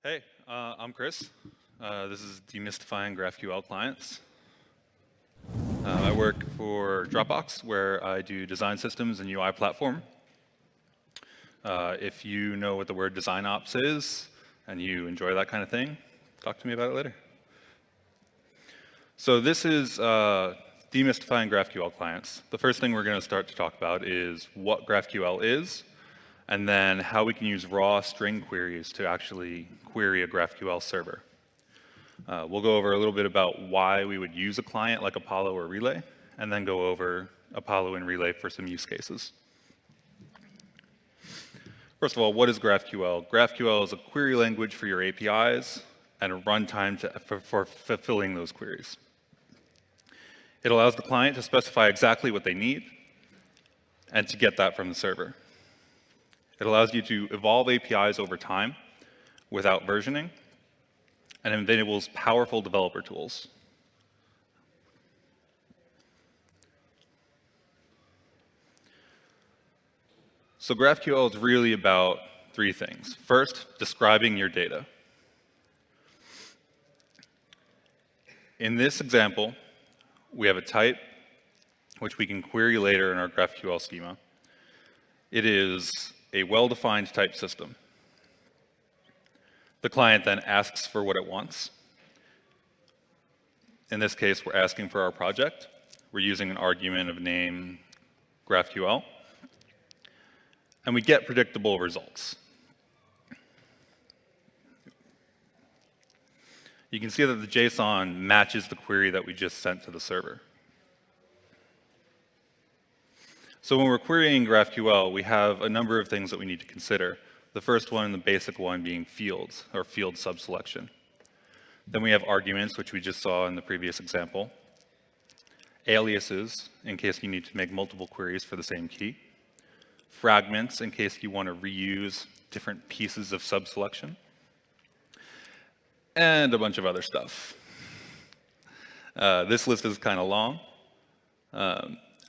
Hey, I'm Chris. This is Demystifying GraphQL clients. I work for Dropbox, where I do design systems and UI platform. If you know what the word design ops is, and you enjoy that kind of thing, talk to me about it later. So this is Demystifying GraphQL clients. The first thing we're going to start to talk about is what GraphQL is, and then how we can use raw string queries to actually query a GraphQL server. We'll go over a little bit about why we would use a client like Apollo or Relay, and then go over Apollo and Relay for some use cases. First of all, what is GraphQL? GraphQL is a query language for your APIs and a runtime for fulfilling those queries. It allows the client to specify exactly what they need and to get that from the server. It allows you to evolve APIs over time without versioning, and it enables powerful developer tools. So GraphQL is really about three things. First, describing your data. In this example, we have a type, which we can query later in our GraphQL schema. It is a well-defined type system. The client then asks for what it wants. In this case, we're asking for our project. We're using an argument of name GraphQL. And we get predictable results. You can see that the JSON matches the query that we just sent to the server. So when we're querying GraphQL, we have a number of things that we need to consider. The first one, the basic one, being fields, or field subselection. Then we have arguments, which we just saw in the previous example. Aliases, in case you need to make multiple queries for the same key. Fragments, in case you want to reuse different pieces of subselection. And a bunch of other stuff. This list is kind of long.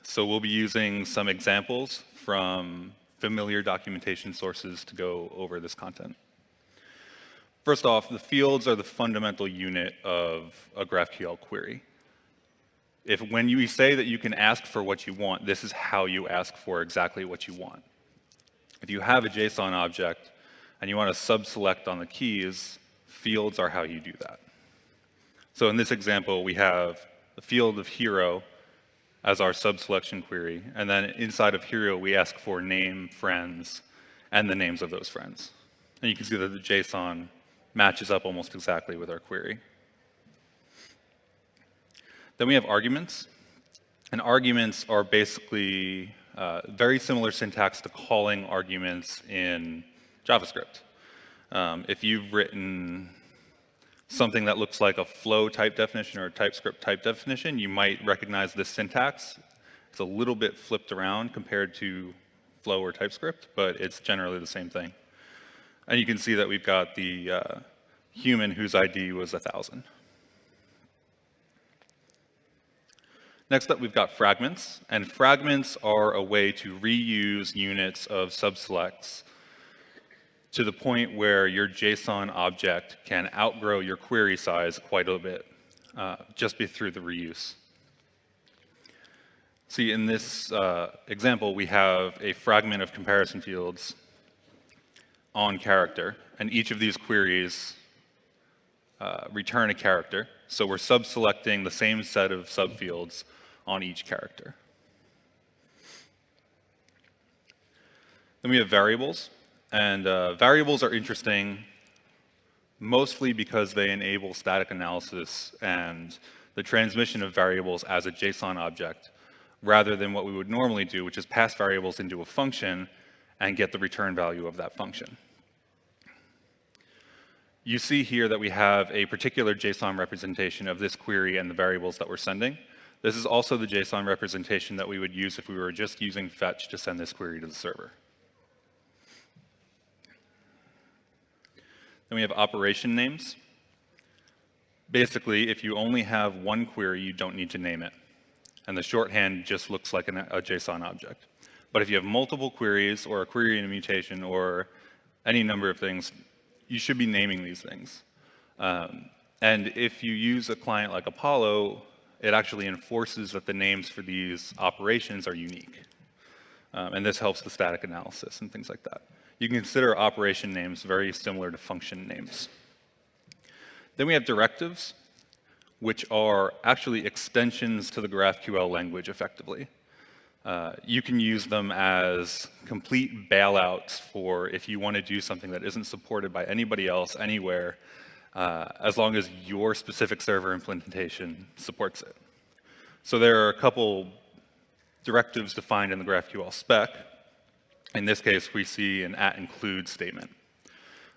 So we'll be using some examples from familiar documentation sources to go over this content. First off, the fields are the fundamental unit of a GraphQL query. When you say that you can ask for what you want, this is how you ask for exactly what you want. If you have a JSON object and you want to subselect on the keys, fields are how you do that. So in this example, we have the field of hero as our subselection query, and then inside of hero, we ask for name, friends, and the names of those friends. And you can see that the JSON matches up almost exactly with our query. Then we have arguments. And arguments are basically very similar syntax to calling arguments in JavaScript. If you've written something that looks like a flow type definition or a TypeScript type definition, you might recognize this syntax. It's a little bit flipped around compared to flow or TypeScript, but it's generally the same thing. And you can see that we've got the human whose ID was 1,000. Next up, we've got fragments. And fragments are a way to reuse units of subselects to the point where your JSON object can outgrow your query size quite a bit, just through the reuse. See, in this example, we have a fragment of comparison fields on character, and each of these queries return a character. So we're subselecting the same set of subfields on each character. Then we have variables. And variables are interesting mostly because they enable static analysis and the transmission of variables as a JSON object, rather than what we would normally do, which is pass variables into a function and get the return value of that function. You see here that we have a particular JSON representation of this query and the variables that we're sending. This is also the JSON representation that we would use if we were just using fetch to send this query to the server. Then we have operation names. Basically, if you only have one query, you don't need to name it. And the shorthand just looks like a JSON object. But if you have multiple queries or a query and a mutation or any number of things, you should be naming these things. And if you use a client like Apollo, it actually enforces that the names for these operations are unique. And this helps the static analysis and things like that. You can consider operation names very similar to function names. Then we have directives, which are actually extensions to the GraphQL language effectively. You can use them as complete bailouts for if you want to do something that isn't supported by anybody else anywhere, as long as your specific server implementation supports it. So there are a couple directives defined in the GraphQL spec. In this case, we see an @include statement.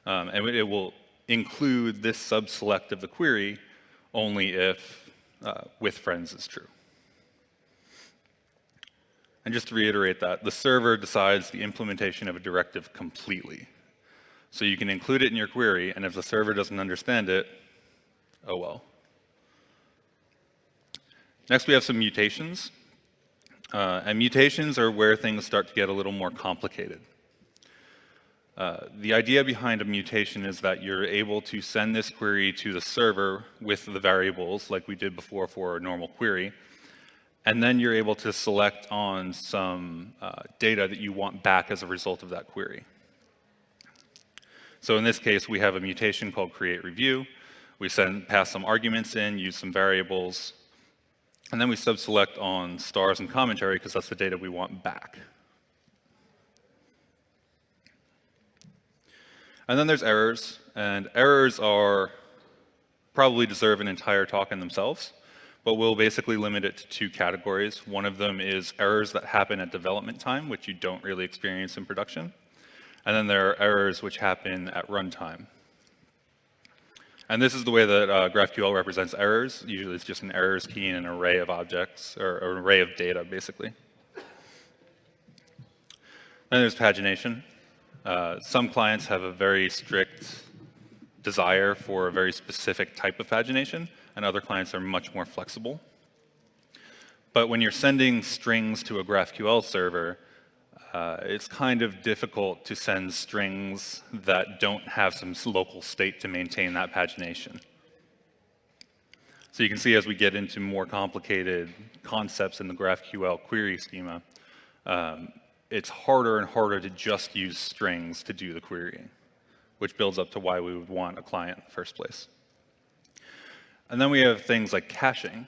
And it will include this subselect of the query only if with friends is true. And just to reiterate that, the server decides the implementation of a directive completely. So you can include it in your query, and if the server doesn't understand it, oh well. Next, we have some mutations. And mutations are where things start to get a little more complicated. The idea behind a mutation is that you're able to send this query to the server with the variables like we did before for a normal query, and then you're able to select on some data that you want back as a result of that query. So in this case, we have a mutation called create review. We pass some arguments in, use some variables, and then we subselect on stars and commentary because that's the data we want back. And then there's errors, and errors probably deserve an entire talk in themselves, but we'll basically limit it to two categories. One of them is errors that happen at development time, which you don't really experience in production. And then there are errors which happen at runtime. And this is the way that GraphQL represents errors. Usually it's just an errors key in an array of objects, or an array of data, basically. Then there's pagination. Some clients have a very strict desire for a very specific type of pagination, and other clients are much more flexible. But when you're sending strings to a GraphQL server, it's kind of difficult to send strings that don't have some local state to maintain that pagination. So you can see as we get into more complicated concepts in the GraphQL query schema, it's harder and harder to just use strings to do the querying, which builds up to why we would want a client in the first place. And then we have things like caching.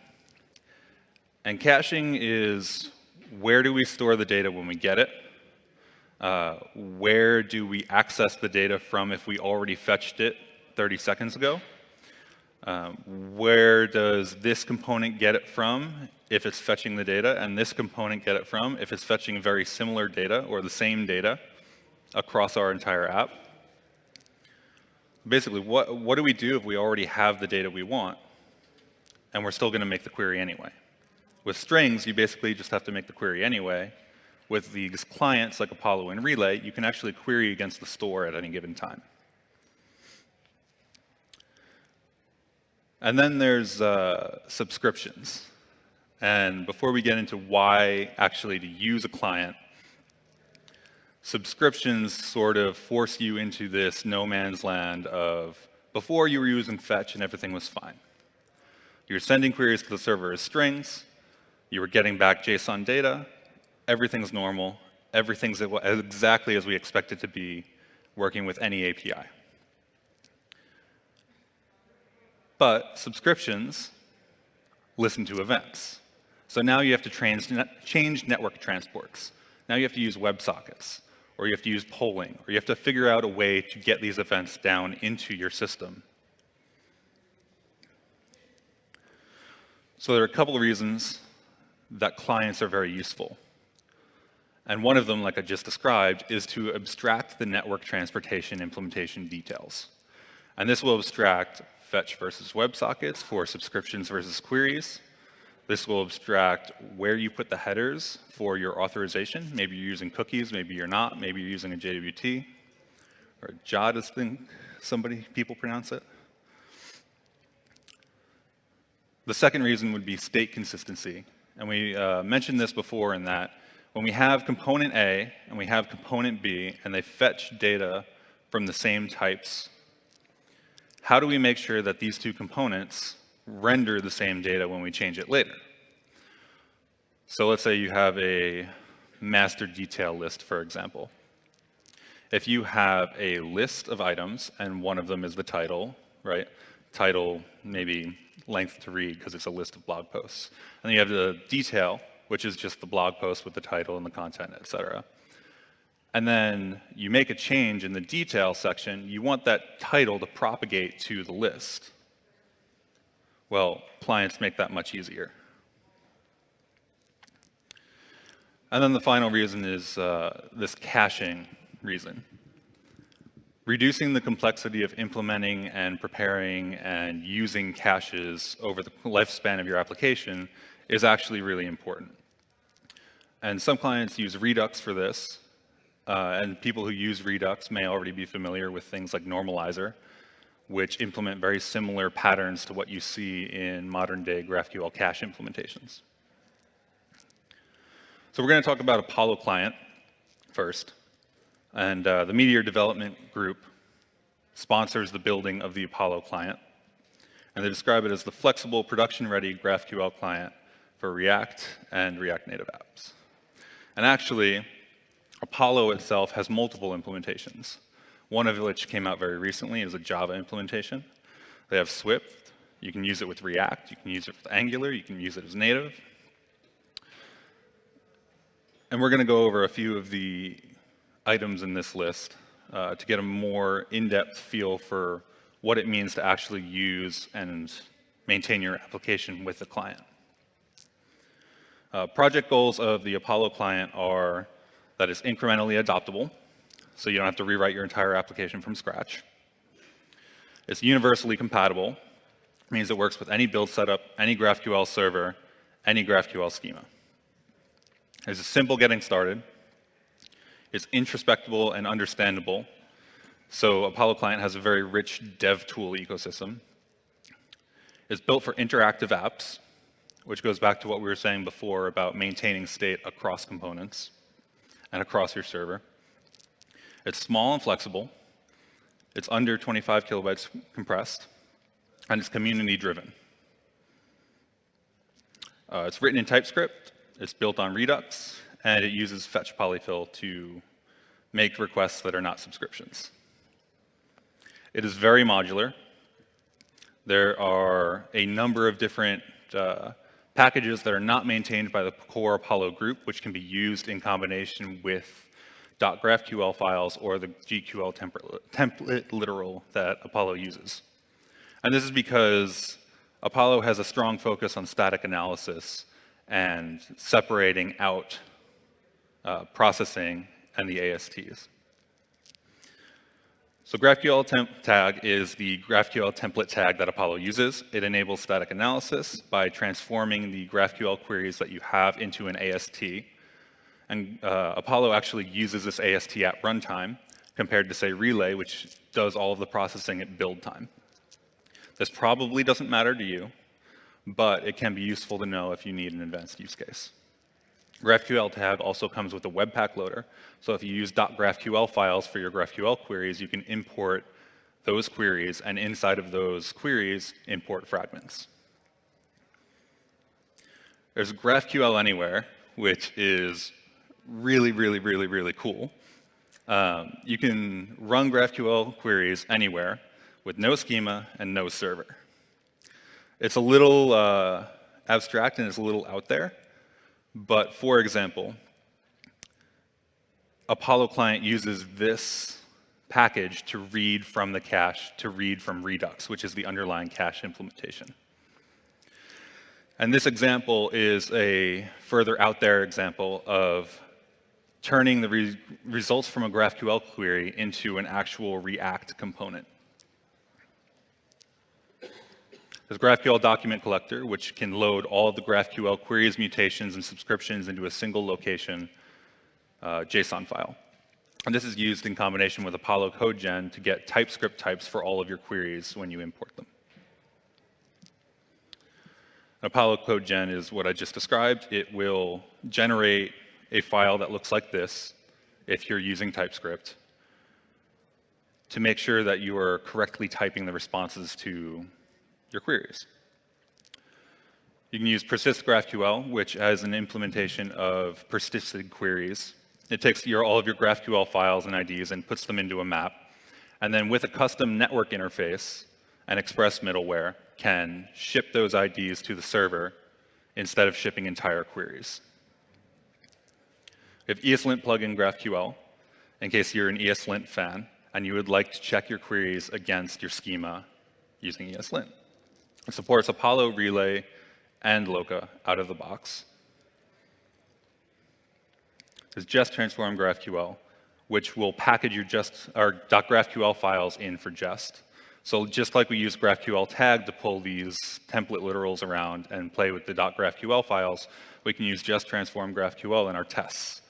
And caching is where do we store the data when we get it? Where do we access the data from if we already fetched it 30 seconds ago? Where does this component get it from if it's fetching the data, and this component get it from if it's fetching very similar data or the same data across our entire app? Basically, what do we do if we already have the data we want and we're still going to make the query anyway? With strings, you basically just have to make the query anyway. With these clients like Apollo and Relay, you can actually query against the store at any given time. And then there's subscriptions. And before we get into why actually to use a client, subscriptions sort of force you into this no man's land of before you were using fetch and everything was fine. You're sending queries to the server as strings. You were getting back JSON data. Everything's normal. Everything's exactly as we expect it to be working with any API. But subscriptions listen to events. So now you have to change network transports. Now you have to use WebSockets, or you have to use polling, or you have to figure out a way to get these events down into your system. So there are a couple of reasons that clients are very useful. And one of them, like I just described, is to abstract the network transportation implementation details. And this will abstract fetch versus WebSockets for subscriptions versus queries. This will abstract where you put the headers for your authorization. Maybe you're using cookies, maybe you're not, maybe you're using a JWT, or JOD as people pronounce it. The second reason would be state consistency. And we mentioned this before in that when we have component A and we have component B and they fetch data from the same types how do we make sure that these two components render the same data when we change it later? So let's say you have a master detail list, for example. If you have a list of items and one of them is the title, right? Title maybe length to read because it's a list of blog posts. And then you have the detail, which is just the blog post with the title and the content, et cetera. And then you make a change in the detail section, you want that title to propagate to the list. Well, clients make that much easier. And then the final reason is this caching reason. Reducing the complexity of implementing and preparing and using caches over the lifespan of your application is actually really important. And some clients use Redux for this, and people who use Redux may already be familiar with things like Normalizer, which implement very similar patterns to what you see in modern-day GraphQL cache implementations. So we're going to talk about Apollo Client first. And the Meteor Development Group sponsors the building of the Apollo Client. And they describe it as the flexible, production-ready GraphQL client for React and React Native apps. And actually, Apollo itself has multiple implementations, one of which came out very recently is a Java implementation. They have Swift. You can use it with React. You can use it with Angular. You can use it as native. And we're going to go over a few of the items in this list to get a more in-depth feel for what it means to actually use and maintain your application with the client. Project goals of the Apollo client are that it's incrementally adoptable, so you don't have to rewrite your entire application from scratch. It's universally compatible, means it works with any build setup, any GraphQL server, any GraphQL schema. It's simple getting started. It's introspectable and understandable. So Apollo Client has a very rich dev tool ecosystem. It's built for interactive apps, which goes back to what we were saying before about maintaining state across components and across your server. It's small and flexible. It's under 25 kilobytes compressed. And it's community driven. It's written in TypeScript. It's built on Redux, and it uses fetch polyfill to make requests that are not subscriptions. It is very modular. There are a number of different packages that are not maintained by the core Apollo group, which can be used in combination with .graphql files or the GQL template literal that Apollo uses. And this is because Apollo has a strong focus on static analysis and separating out processing and the ASTs. So GraphQL temp tag is the GraphQL template tag that Apollo uses. It enables static analysis by transforming the GraphQL queries that you have into an AST. And Apollo actually uses this AST at runtime compared to, say, Relay, which does all of the processing at build time. This probably doesn't matter to you, but it can be useful to know if you need an advanced use case. GraphQL tag also comes with a Webpack loader. So if you use .graphql files for your GraphQL queries, you can import those queries, and inside of those queries, import fragments. There's GraphQL Anywhere, which is really, really, really, really cool. You can run GraphQL queries anywhere with no schema and no server. It's a little abstract and it's a little out there. But for example, Apollo Client uses this package to read from the cache, to read from Redux, which is the underlying cache implementation. And this example is a further out there example of turning the results from a GraphQL query into an actual React component. There's GraphQL document collector, which can load all of the GraphQL queries, mutations, and subscriptions into a single location JSON file. And this is used in combination with Apollo CodeGen to get TypeScript types for all of your queries when you import them. Apollo CodeGen is what I just described. It will generate a file that looks like this if you're using TypeScript. to make sure that you are correctly typing the responses to your queries. You can use persist GraphQL, which has an implementation of persisted queries. It takes all of your GraphQL files and IDs and puts them into a map. And then with a custom network interface and Express middleware, can ship those IDs to the server instead of shipping entire queries. We have ESLint plugin GraphQL, in case you're an ESLint fan and you would like to check your queries against your schema using ESLint. It supports Apollo, Relay, and Loca out of the box. There's Jest Transform GraphQL, which will package your .graphql files in for Jest. So just like we use GraphQL tag to pull these template literals around and play with the .graphql files, we can use Jest Transform GraphQL in our tests.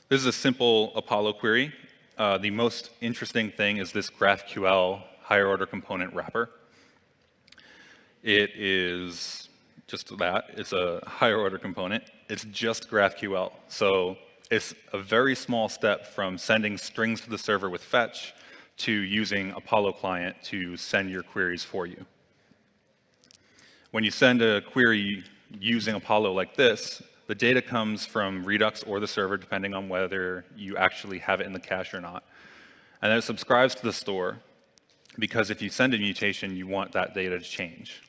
This is a simple Apollo query. The most interesting thing is this GraphQL higher order component wrapper. It is just that. It's a higher order component. It's just GraphQL. So it's a very small step from sending strings to the server with fetch to using Apollo client to send your queries for you. When you send a query using Apollo like this, the data comes from Redux or the server, depending on whether you actually have it in the cache or not. And then it subscribes to the store, because if you send a mutation, you want that data to change.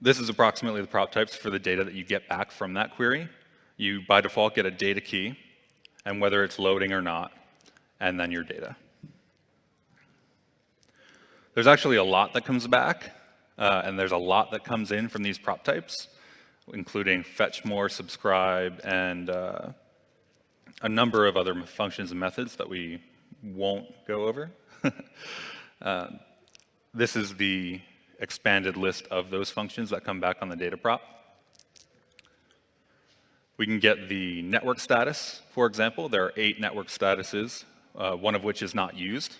This is approximately the prop types for the data that you get back from that query. You, by default, get a data key, and whether it's loading or not, and then your data. There's actually a lot that comes back, and there's a lot that comes in from these prop types, including fetch more, subscribe, and a number of other functions and methods that we won't go over. This is the expanded list of those functions that come back on the data prop. We can get the network status, for example. There are 8 network statuses, one of which is not used.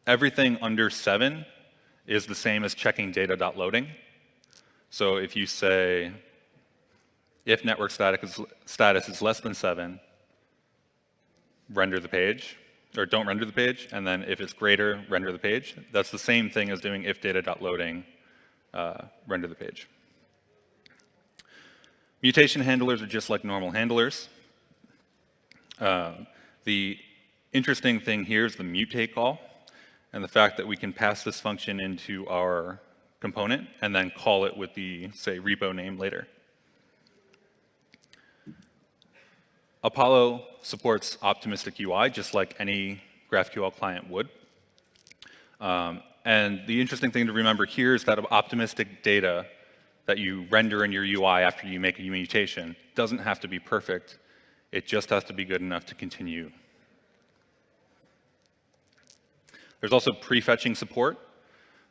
Everything under 7 is the same as checking data.loading. So if you say, if network status is less than 7, render the page, or don't render the page, and then if it's greater, render the page. That's the same thing as doing if data.loading, render the page. Mutation handlers are just like normal handlers. The interesting thing here is the mutate call, and the fact that we can pass this function into our component and then call it with the, say, repo name later. Apollo supports optimistic UI, just like any GraphQL client would. And the interesting thing to remember here is that optimistic data that you render in your UI after you make a mutation doesn't have to be perfect. It just has to be good enough to continue. There's also prefetching support.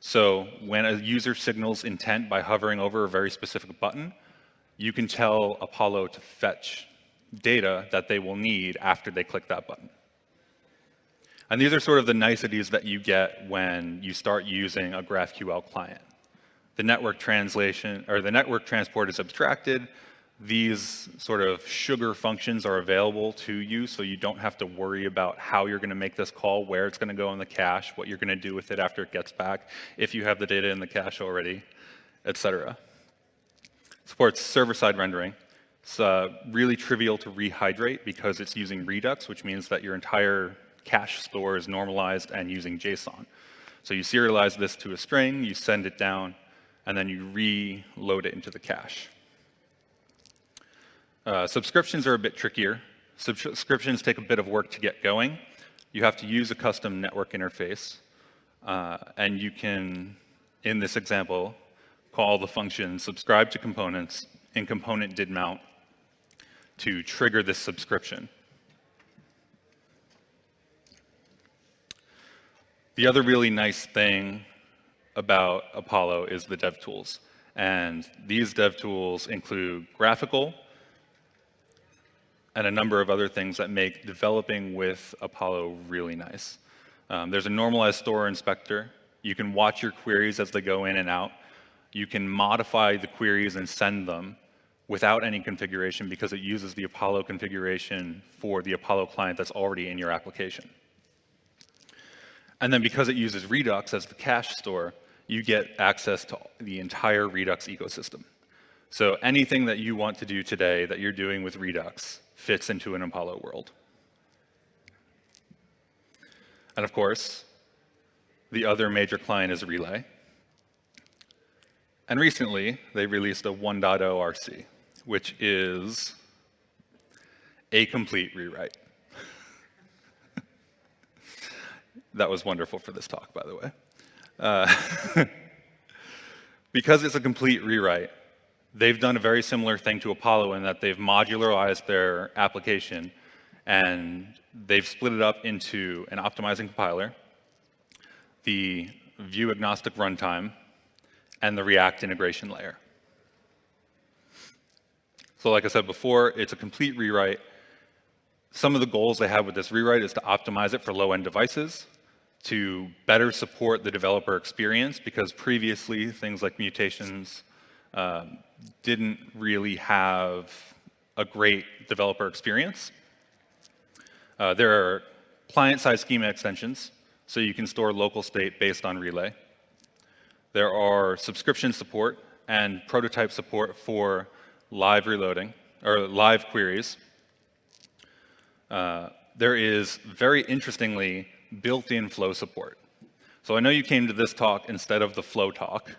So when a user signals intent by hovering over a very specific button, you can tell Apollo to fetch data that they will need after they click that button. And these are sort of the niceties that you get when you start using a GraphQL client. The network translation, or the network transport is abstracted. These sort of sugar functions are available to you, so you don't have to worry about how you're going to make this call, where it's going to go in the cache, what you're going to do with it after it gets back, if you have the data in the cache already, etc. Supports server-side rendering. It's really trivial to rehydrate because it's using Redux, which means that your entire cache store is normalized and using JSON. So you serialize this to a string, you send it down, and then you reload it into the cache. Subscriptions are a bit trickier. Subscriptions take a bit of work to get going. You have to use a custom network interface, and you can, in this example, call the function subscribe to components in component did mount to trigger this subscription. The other really nice thing about Apollo is the dev tools. And these dev tools include graphical and a number of other things that make developing with Apollo really nice. There's a normalized store inspector. You can watch your queries as they go in and out. You can modify the queries and send them without any configuration because it uses the Apollo configuration for the Apollo client that's already in your application. And then because it uses Redux as the cache store, you get access to the entire Redux ecosystem. So anything that you want to do today that you're doing with Redux fits into an Apollo world. And of course, the other major client is Relay. And recently, they released a 1.0 RC, which is a complete rewrite. That was wonderful for this talk, by the way. Because it's a complete rewrite, they've done a very similar thing to Apollo in that they've modularized their application, and they've split it up into an optimizing compiler, the view-agnostic runtime, and the React integration layer. So like I said before, it's a complete rewrite. Some of the goals they have with this rewrite is to optimize it for low-end devices, to better support the developer experience, because previously things like mutations didn't really have a great developer experience. There are client-side schema extensions, so you can store local state based on Relay. There are subscription support and prototype support for live reloading, or live queries. There is, very interestingly, built-in flow support. So I know you came to this talk instead of the flow talk,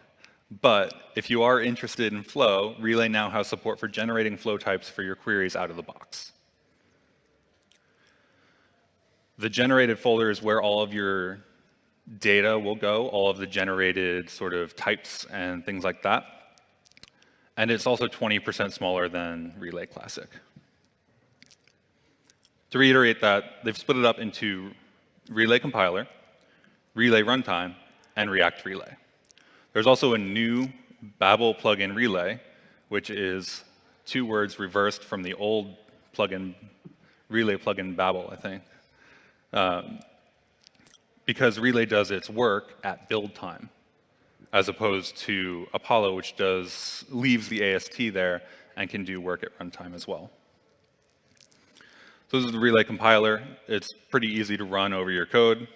but if you are interested in flow, Relay now has support for generating flow types for your queries out of the box. The generated folder is where all of your data will go, all of the generated sort of types and things like that. And it's also 20% smaller than Relay Classic. To reiterate that, they've split it up into Relay Compiler, Relay Runtime, and React Relay. There's also a new Babel plugin Relay, which is 2 words reversed from the old plugin, Relay plugin Babel, I think. Because Relay does its work at build time, as opposed to Apollo, which leaves the AST there and can do work at runtime as well. So this is the Relay compiler. It's pretty easy to run over your code.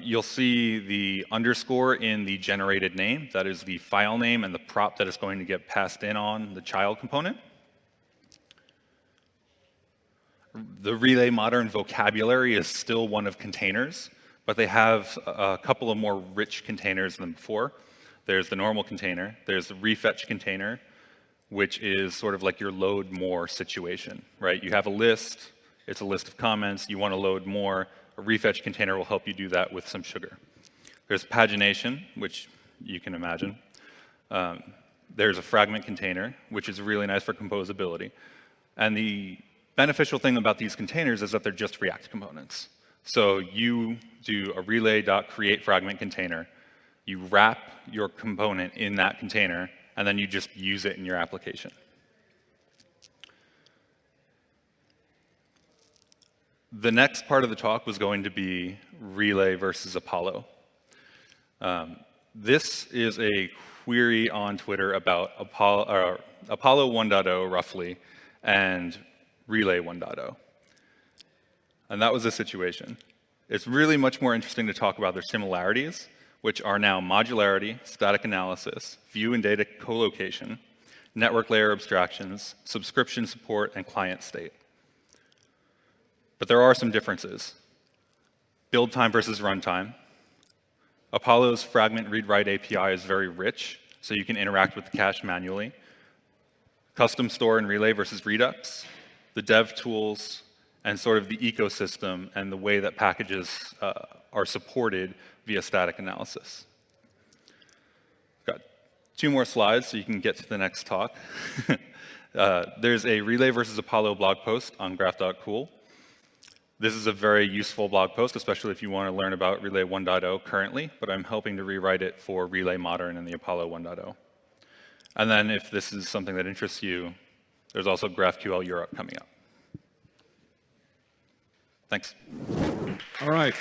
You'll see the underscore in the generated name. That is the file name and the prop that is going to get passed in on the child component. The Relay modern vocabulary is still one of containers, but they have a couple of more rich containers than before. There's the normal container. There's the refetch container, which is sort of like your load more situation, right? You have a list. It's a list of comments. You want to load more. A refetch container will help you do that with some sugar. There's pagination, which you can imagine. There's a fragment container, which is really nice for composability. And the beneficial thing about these containers is that they're just React components. So you do a relay.createFragment container. You wrap your component in that container, and then you just use it in your application. The next part of the talk was going to be Relay versus Apollo. This is a query on Twitter about Apollo 1.0, roughly, and Relay 1.0. And that was the situation. It's really much more interesting to talk about their similarities, which are now modularity, static analysis, view and data co-location, network layer abstractions, subscription support, and client state. But there are some differences. Build time versus runtime. Apollo's fragment read-write API is very rich, so you can interact with the cache manually. Custom store and Relay versus Redux. The dev tools, and sort of the ecosystem and the way that packages are supported via static analysis. Got 2 more slides so you can get to the next talk. There's a Relay versus Apollo blog post on graph.cool. This is a very useful blog post, especially if you want to learn about Relay 1.0 currently, but I'm helping to rewrite it for Relay Modern and the Apollo 1.0. And then if this is something that interests you, there's also GraphQL Europe coming up. Thanks. All right.